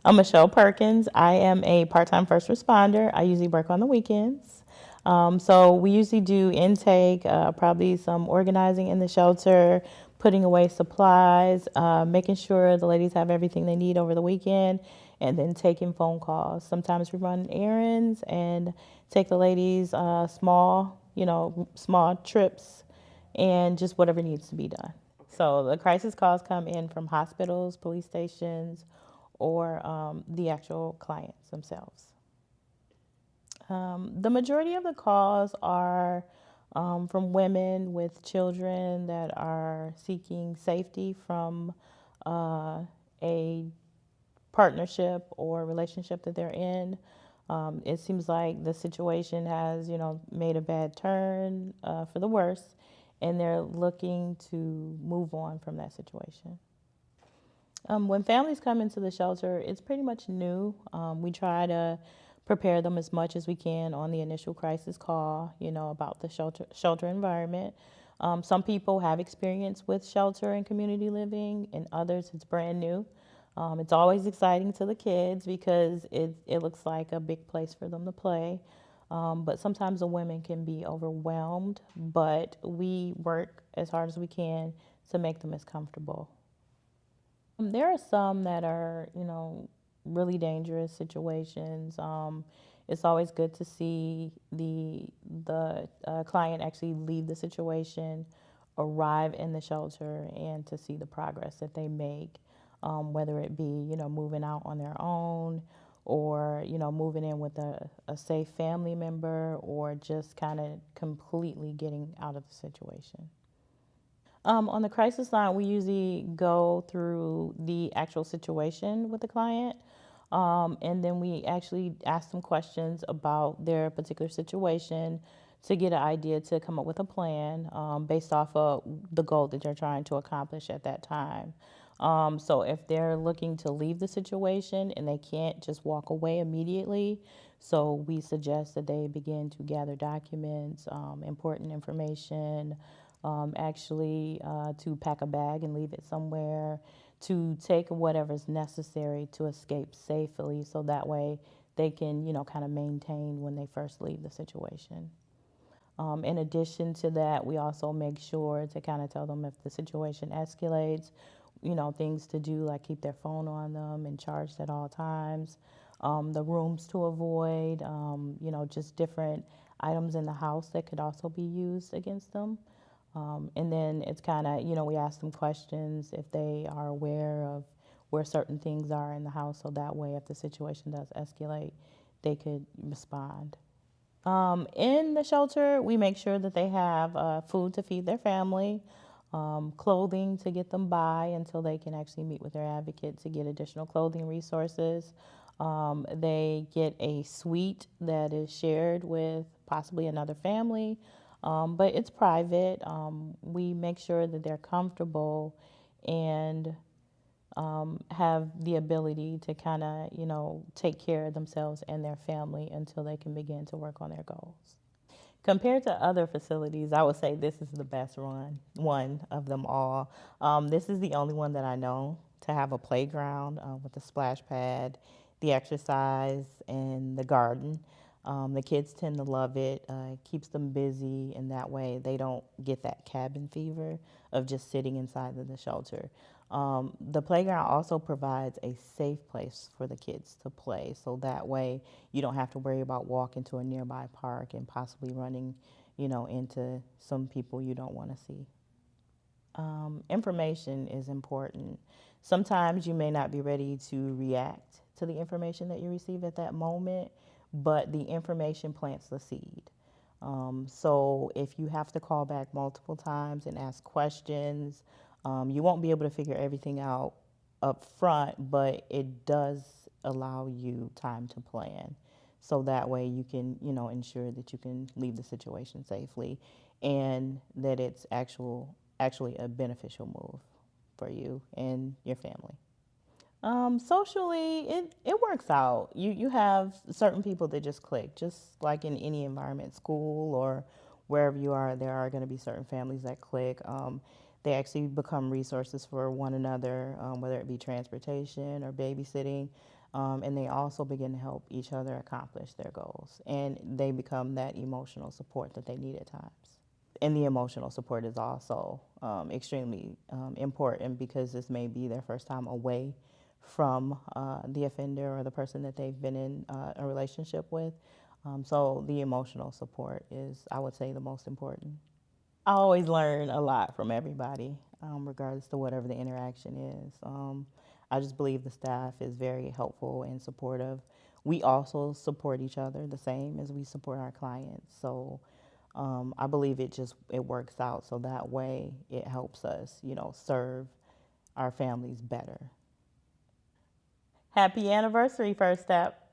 I'm Michelle Perkins. I am a part-time first responder. I usually work on the weekends. So we usually do intake, probably some organizing in the shelter, putting away supplies, making sure the ladies have everything they need over the weekend, and then taking phone calls. Sometimes we run errands and take the ladies small trips and just whatever needs to be done. So the crisis calls come in from hospitals, police stations, or the actual clients themselves. The majority of the calls are from women with children that are seeking safety from a partnership or relationship that they're in. It seems like the situation has, made a bad turn for the worse, and they're looking to move on from that situation. When families come into the shelter, it's pretty much new. We try to prepare them as much as we can on the initial crisis call, about the shelter environment. Some people have experience with shelter and community living, and others it's brand new. It's always exciting to the kids because it looks like a big place for them to play. But sometimes the women can be overwhelmed, but we work as hard as we can to make them as comfortable. There are some that are, really dangerous situations. It's always good to see the client actually leave the situation, arrive in the shelter, and to see the progress that they make, whether it be, moving out on their own or, moving in with a safe family member or just kind of completely getting out of the situation. On the crisis line, we usually go through the actual situation with the client. And then we actually ask them questions about their particular situation to get an idea to come up with a plan based off of the goal that they're trying to accomplish at that time. So if they're looking to leave the situation and they can't just walk away immediately, so we suggest that they begin to gather documents, important information, actually to pack a bag and leave it somewhere, to take whatever's necessary to escape safely so that way they can, kind of maintain when they first leave the situation. In addition to that, we also make sure to kind of tell them if the situation escalates, things to do like keep their phone on them and charged at all times, the rooms to avoid, just different items in the house that could also be used against them. And then it's kind of, we ask them questions if they are aware of where certain things are in the house, so that way if the situation does escalate, they could respond. In the shelter, we make sure that they have food to feed their family, clothing to get them by until they can actually meet with their advocate to get additional clothing resources. They get a suite that is shared with possibly another family, but it's private. We make sure that they're comfortable and have the ability to kind of, take care of themselves and their family until they can begin to work on their goals. Compared to other facilities, I would say this is the best one of them all. This is the only one that I know to have a playground with a splash pad, the exercise, and the garden. The kids tend to love it. It keeps them busy, and that way they don't get that cabin fever of just sitting inside of the shelter. The playground also provides a safe place for the kids to play, so that way you don't have to worry about walking to a nearby park and possibly running, into some people you don't want to see. Information is important. Sometimes you may not be ready to react to the information that you receive at that moment, but the information plants the seed. So if you have to call back multiple times and ask questions, you won't be able to figure everything out up front, but it does allow you time to plan. So that way you can, ensure that you can leave the situation safely and that it's actually a beneficial move for you and your family. Socially, it works out. You have certain people that just click, just like in any environment, school or wherever you are. There are going to be certain families that click. They actually become resources for one another, whether it be transportation or babysitting. And they also begin to help each other accomplish their goals. And they become that emotional support that they need at times. And the emotional support is also extremely important because this may be their first time away from the offender or the person that they've been in a relationship with. So the emotional support is, I would say, the most important. I always learn a lot from everybody, regardless to whatever the interaction is. I just believe the staff is very helpful and supportive. We also support each other the same as we support our clients. So I believe it works out. So that way it helps us, serve our families better. Happy anniversary, First Step.